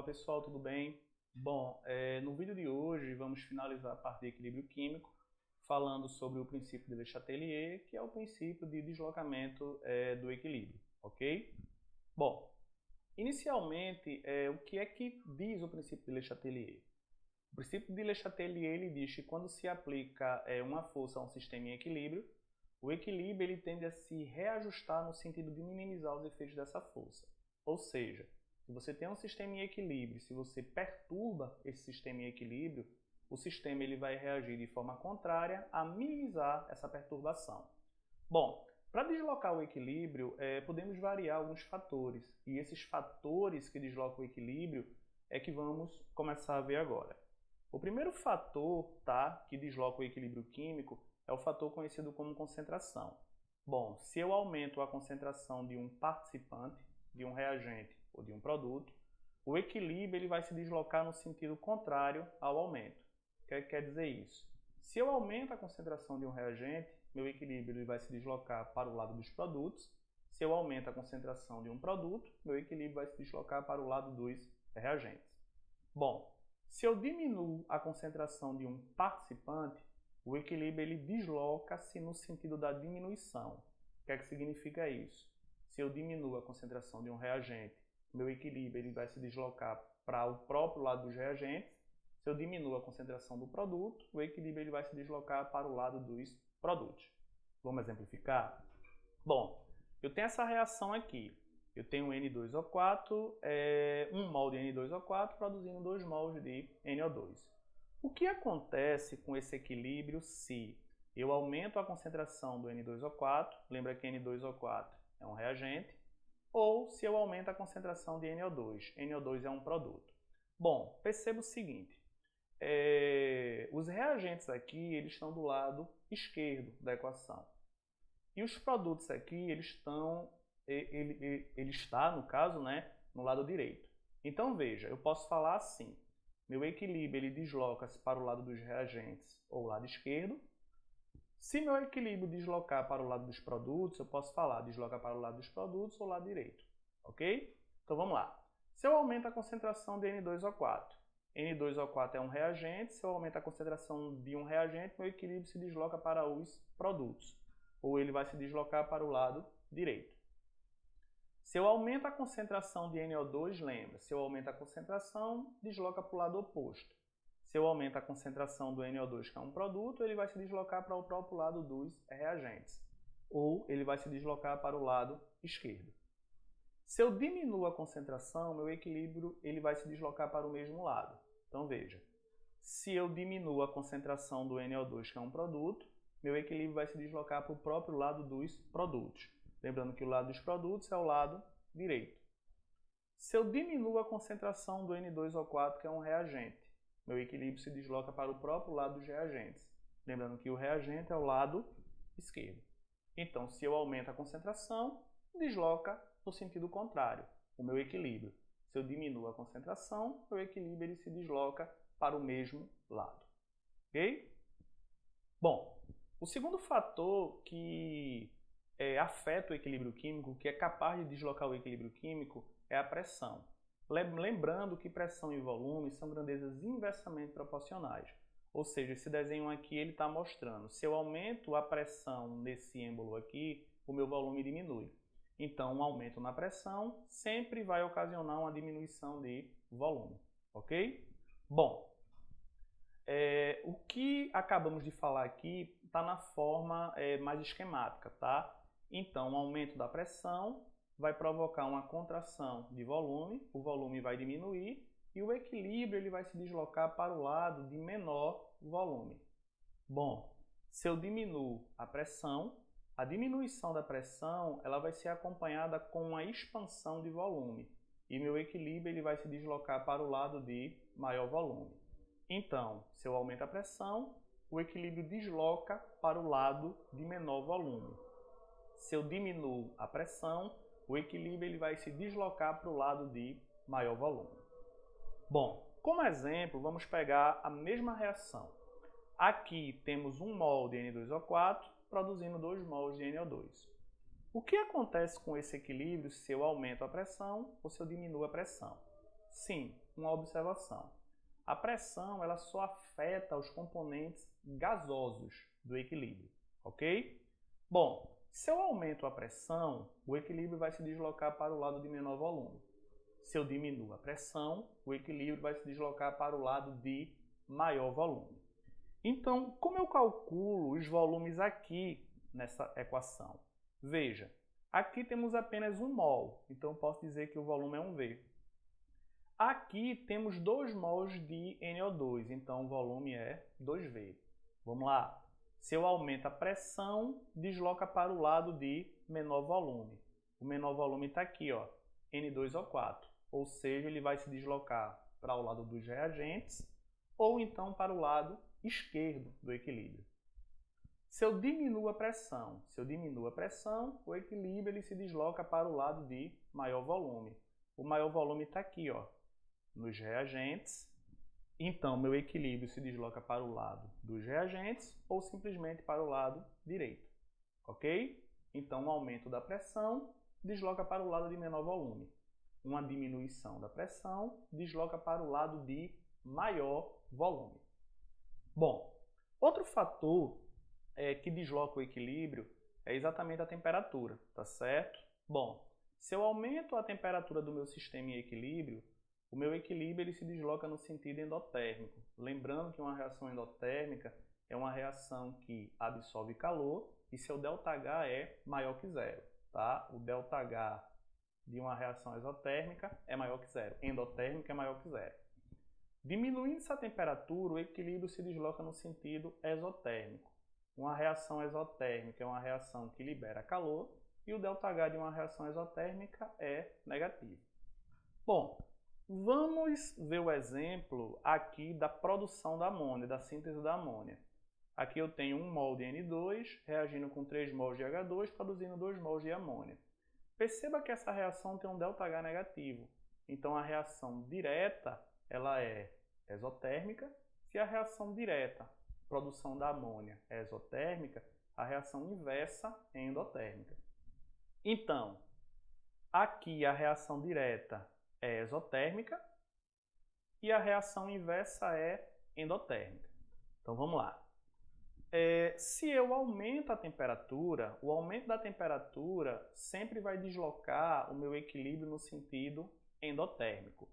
Fala pessoal, tudo bem? Bom, no vídeo de hoje vamos finalizar a parte de equilíbrio químico falando sobre o princípio de Le Chatelier, que é o princípio de deslocamento do equilíbrio, ok? Bom, inicialmente, o que é que diz o princípio de Le Chatelier? O princípio de Le Chatelier ele diz que quando se aplica uma força a um sistema em equilíbrio, o equilíbrio ele tende a se reajustar no sentido de minimizar os efeitos dessa força. Ou seja, se você tem um sistema em equilíbrio, se você perturba esse sistema em equilíbrio, o sistema ele vai reagir de forma contrária a minimizar essa perturbação. Bom, para deslocar o equilíbrio, podemos variar alguns fatores. E esses fatores que deslocam o equilíbrio é que vamos começar a ver agora. O primeiro fator, que desloca o equilíbrio químico é o fator conhecido como concentração. Bom, se eu aumento a concentração de um participante, de um reagente ou de um produto, o equilíbrio ele vai se deslocar no sentido contrário ao aumento. O que quer dizer isso? Se eu aumento a concentração de um reagente, meu equilíbrio ele vai se deslocar para o lado dos produtos. Se eu aumento a concentração de um produto, meu equilíbrio vai se deslocar para o lado dos reagentes. Bom, se eu diminuo a concentração de um participante, o equilíbrio ele desloca-se no sentido da diminuição. O que significa isso? Se eu diminuo a concentração de um reagente, meu equilíbrio ele vai se deslocar para o próprio lado dos reagentes. Se eu diminuo a concentração do produto, o equilíbrio ele vai se deslocar para o lado dos produtos. Vamos exemplificar? Bom, eu tenho essa reação aqui. Eu tenho N2O4, 1 mol de N2O4 produzindo 2 mols de NO2. O que acontece com esse equilíbrio se eu aumento a concentração do N2O4, lembra que N2O4 é um reagente, ou se eu aumento a concentração de NO2, NO2 é um produto. Bom, perceba o seguinte, os reagentes aqui eles estão do lado esquerdo da equação. E os produtos aqui, ele está, no caso, no lado direito. Então, veja, eu posso falar assim, meu equilíbrio ele desloca-se para o lado dos reagentes ou lado esquerdo. Se meu equilíbrio deslocar para o lado dos produtos, eu posso falar desloca para o lado dos produtos ou lado direito. Ok? Então, vamos lá. Se eu aumento a concentração de N2O4, N2O4 é um reagente, se eu aumento a concentração de um reagente, meu equilíbrio se desloca para os produtos, ou ele vai se deslocar para o lado direito. Se eu aumento a concentração de NO2, lembra, se eu aumento a concentração, desloca para o lado oposto. Se eu aumento a concentração do NO2, que é um produto, ele vai se deslocar para o próprio lado dos reagentes, ou ele vai se deslocar para o lado esquerdo. Se eu diminuo a concentração, meu equilíbrio ele vai se deslocar para o mesmo lado. Então veja, se eu diminuo a concentração do NO2, que é um produto, meu equilíbrio vai se deslocar para o próprio lado dos produtos. Lembrando que o lado dos produtos é o lado direito. Se eu diminuo a concentração do N2O4, que é um reagente, meu equilíbrio se desloca para o próprio lado dos reagentes. Lembrando que o reagente é o lado esquerdo. Então, se eu aumento a concentração, desloca no sentido contrário, o meu equilíbrio. Se eu diminuo a concentração, meu equilíbrio ele se desloca para o mesmo lado. Ok? Bom, o segundo fator que afeta o equilíbrio químico, que é capaz de deslocar o equilíbrio químico, é a pressão. Lembrando que pressão e volume são grandezas inversamente proporcionais. Ou seja, esse desenho aqui ele está mostrando, se eu aumento a pressão nesse êmbolo aqui, o meu volume diminui. Então, um aumento na pressão sempre vai ocasionar uma diminuição de volume. Ok? Bom, o que acabamos de falar aqui está na forma mais esquemática, tá? Então, o aumento da pressão vai provocar uma contração de volume, o volume vai diminuir e o equilíbrio ele vai se deslocar para o lado de menor volume. Bom, se eu diminuo a pressão, a diminuição da pressão ela vai ser acompanhada com uma expansão de volume e meu equilíbrio ele vai se deslocar para o lado de maior volume. Então, se eu aumento a pressão, o equilíbrio desloca para o lado de menor volume. Se eu diminuo a pressão, o equilíbrio ele vai se deslocar para o lado de maior volume. Bom, como exemplo, vamos pegar a mesma reação. Aqui temos 1 mol de N2O4 produzindo 2 mols de NO2. O que acontece com esse equilíbrio se eu aumento a pressão ou se eu diminuo a pressão? Sim, uma observação. A pressão ela só afeta os componentes gasosos do equilíbrio, ok? Bom, se eu aumento a pressão, o equilíbrio vai se deslocar para o lado de menor volume. Se eu diminuo a pressão, o equilíbrio vai se deslocar para o lado de maior volume. Então, como eu calculo os volumes aqui nessa equação? Veja, aqui temos apenas 1 mol, então eu posso dizer que o volume é 1V. Aqui temos 2 mols de NO2, então o volume é 2V. Vamos lá. Se eu aumento a pressão, desloca para o lado de menor volume. O menor volume está aqui, ó, N2O4. Ou seja, ele vai se deslocar para o lado dos reagentes ou então para o lado esquerdo do equilíbrio. Se eu diminuo a pressão, o equilíbrio ele se desloca para o lado de maior volume. O maior volume está aqui, ó, nos reagentes. Então, meu equilíbrio se desloca para o lado dos reagentes ou simplesmente para o lado direito. Ok? Então, um aumento da pressão desloca para o lado de menor volume. Uma diminuição da pressão desloca para o lado de maior volume. Bom, outro fator que desloca o equilíbrio é exatamente a temperatura, tá certo? Bom, se eu aumento a temperatura do meu sistema em equilíbrio, o meu equilíbrio ele se desloca no sentido endotérmico. Lembrando que uma reação endotérmica é uma reação que absorve calor e seu ΔH é maior que zero. Tá? O ΔH de uma reação exotérmica é maior que zero. Endotérmica é maior que zero. Diminuindo essa temperatura, o equilíbrio se desloca no sentido exotérmico. Uma reação exotérmica é uma reação que libera calor e o ΔH de uma reação exotérmica é negativo. Bom, vamos ver o exemplo aqui da produção da amônia, da síntese da amônia. Aqui eu tenho 1 mol de N2 reagindo com 3 mols de H2, produzindo 2 mols de amônia. Perceba que essa reação tem um ΔH negativo. Então a reação direta ela é exotérmica. Se a reação direta, produção da amônia, é exotérmica, a reação inversa é endotérmica. Então, aqui a reação direta é exotérmica e a reação inversa é endotérmica. Então vamos lá. Se eu aumento a temperatura, o aumento da temperatura sempre vai deslocar o meu equilíbrio no sentido endotérmico.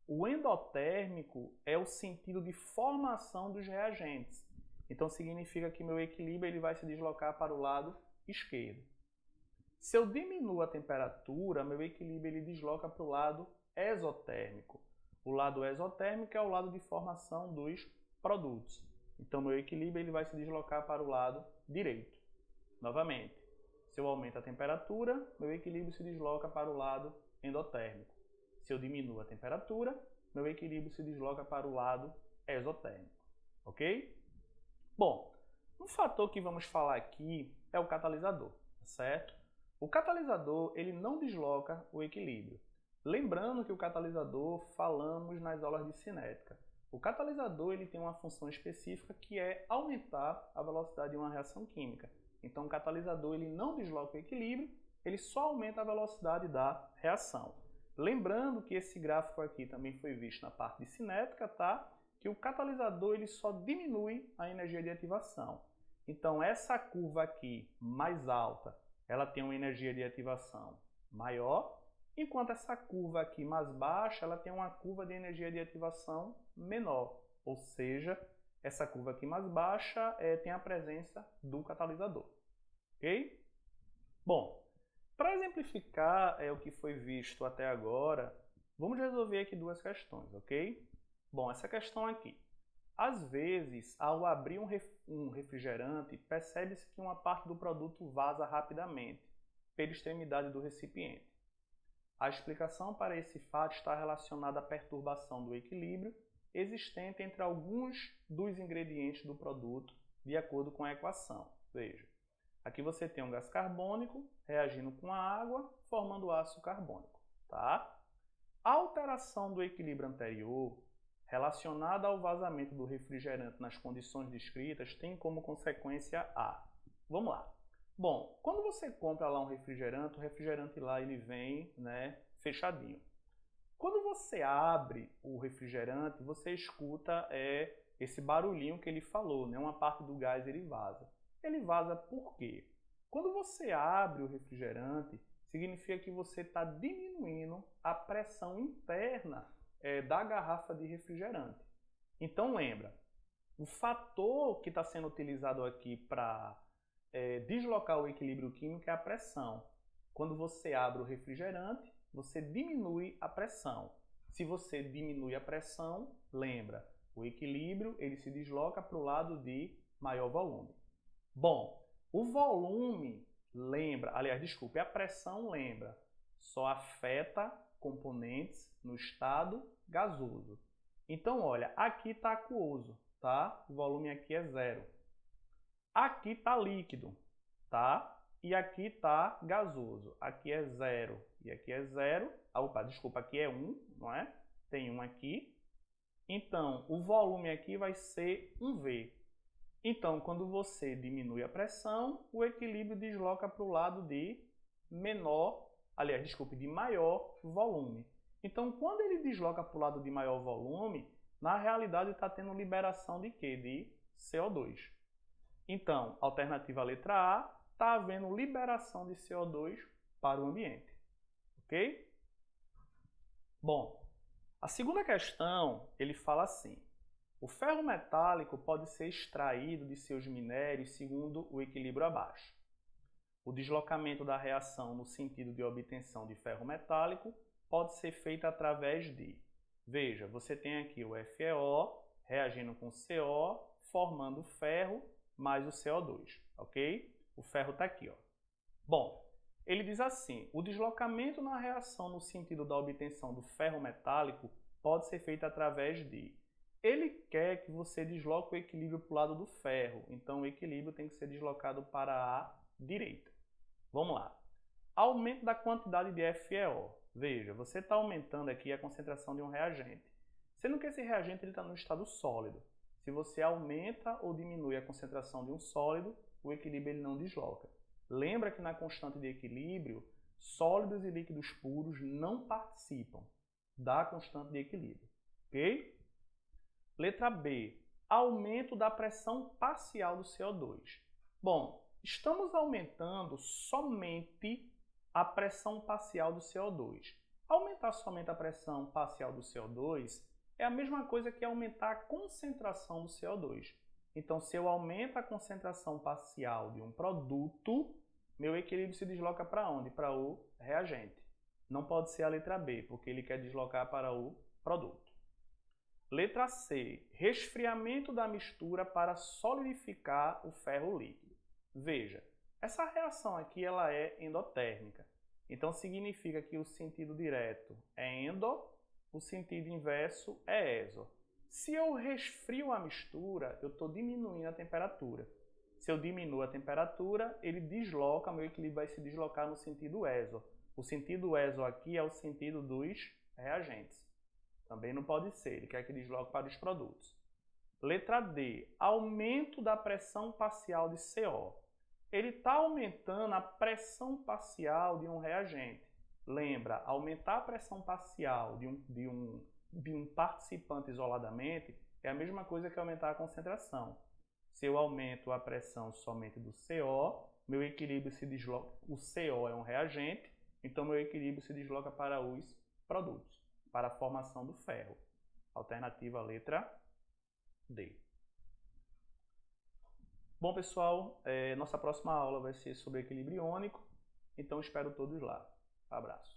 O endotérmico é o sentido de formação dos reagentes. Então significa que meu equilíbrio ele vai se deslocar para o lado esquerdo. Se eu diminuo a temperatura, meu equilíbrio ele desloca para o lado exotérmico. O lado exotérmico é o lado de formação dos produtos. Então, meu equilíbrio ele vai se deslocar para o lado direito. Novamente, se eu aumento a temperatura, meu equilíbrio se desloca para o lado endotérmico. Se eu diminuo a temperatura, meu equilíbrio se desloca para o lado exotérmico. Ok? Bom, um fator que vamos falar aqui é o catalisador, certo? O catalisador ele não desloca o equilíbrio. Lembrando que o catalisador falamos nas aulas de cinética. O catalisador ele tem uma função específica que é aumentar a velocidade de uma reação química. Então o catalisador ele não desloca o equilíbrio, ele só aumenta a velocidade da reação. Lembrando que esse gráfico aqui também foi visto na parte de cinética, tá? Que o catalisador ele só diminui a energia de ativação. Então essa curva aqui mais alta, ela tem uma energia de ativação maior, enquanto essa curva aqui mais baixa, ela tem uma curva de energia de ativação menor. Ou seja, essa curva aqui mais baixa tem a presença do catalisador. Ok? Bom, para exemplificar o que foi visto até agora, vamos resolver aqui duas questões, ok? Bom, essa questão aqui. Às vezes, ao abrir um refrigerante, percebe-se que uma parte do produto vaza rapidamente pela extremidade do recipiente. A explicação para esse fato está relacionada à perturbação do equilíbrio existente entre alguns dos ingredientes do produto, de acordo com a equação. Veja, aqui você tem um gás carbônico reagindo com a água, formando ácido carbônico. Tá? A alteração do equilíbrio anterior, relacionada ao vazamento do refrigerante nas condições descritas, tem como consequência A. Vamos lá. Bom, quando você compra lá um refrigerante, o refrigerante lá ele vem, fechadinho. Quando você abre o refrigerante, você escuta esse barulhinho que ele falou, né? Uma parte do gás ele vaza. Ele vaza por quê? Quando você abre o refrigerante, significa que você está diminuindo a pressão interna da garrafa de refrigerante. Então lembra, o fator que está sendo utilizado aqui para deslocar o equilíbrio químico é a pressão. Quando você abre o refrigerante, você diminui a pressão. Se você diminui a pressão, lembra, o equilíbrio ele se desloca para o lado de maior volume. Bom, o volume lembra, aliás, desculpe, a pressão lembra, só afeta componentes no estado gasoso. Então, olha, aqui está aquoso, tá? O volume aqui é 0. Aqui está líquido, tá? E aqui está gasoso. Aqui é 0 e aqui é 0. Opa, desculpa, aqui é 1, não é? Tem 1 aqui. Então, o volume aqui vai ser 1V. Então, quando você diminui a pressão, o equilíbrio desloca para o lado de de maior volume. Então, quando ele desloca para o lado de maior volume, na realidade está tendo liberação de quê? De CO2. Então, alternativa letra A, está havendo liberação de CO2 para o ambiente. Ok? Bom, a segunda questão, ele fala assim: o ferro metálico pode ser extraído de seus minérios segundo o equilíbrio abaixo. O deslocamento da reação no sentido de obtenção de ferro metálico pode ser feito através de... Veja, você tem aqui o FeO reagindo com CO, formando ferro mais o CO2, ok? O ferro está aqui, ó. Bom, ele diz assim: o deslocamento na reação no sentido da obtenção do ferro metálico pode ser feito através de... Ele quer que você desloque o equilíbrio para o lado do ferro, então o equilíbrio tem que ser deslocado para a direita. Vamos lá. Aumento da quantidade de FeO. Veja, você está aumentando aqui a concentração de um reagente, sendo que esse reagente está no estado sólido. Se você aumenta ou diminui a concentração de um sólido, o equilíbrio ele não desloca. Lembra que na constante de equilíbrio, sólidos e líquidos puros não participam da constante de equilíbrio. Ok? Letra B. Aumento da pressão parcial do CO2. Bom, estamos aumentando somente a pressão parcial do CO2. Aumentar somente a pressão parcial do CO2 é a mesma coisa que aumentar a concentração do CO2. Então, se eu aumento a concentração parcial de um produto, meu equilíbrio se desloca para onde? Para o reagente. Não pode ser a letra B, porque ele quer deslocar para o produto. Letra C. Resfriamento da mistura para solidificar o ferro líquido. Veja, essa reação aqui ela é endotérmica. Então, significa que o sentido direto é endo, o sentido inverso é exo. Se eu resfrio a mistura, eu estou diminuindo a temperatura. Se eu diminuo a temperatura, ele desloca, meu equilíbrio vai se deslocar no sentido exo. O sentido exo aqui é o sentido dos reagentes. Também não pode ser, ele quer que desloque para os produtos. Letra D. Aumento da pressão parcial de CO. Ele está aumentando a pressão parcial de um reagente. Lembra, aumentar a pressão parcial de um participante isoladamente é a mesma coisa que aumentar a concentração. Se eu aumento a pressão somente do CO, meu equilíbrio se desloca. O CO é um reagente, então meu equilíbrio se desloca para os produtos, para a formação do ferro. Alternativa letra D. Bom, pessoal, nossa próxima aula vai ser sobre equilíbrio iônico, então espero todos lá. Abraço.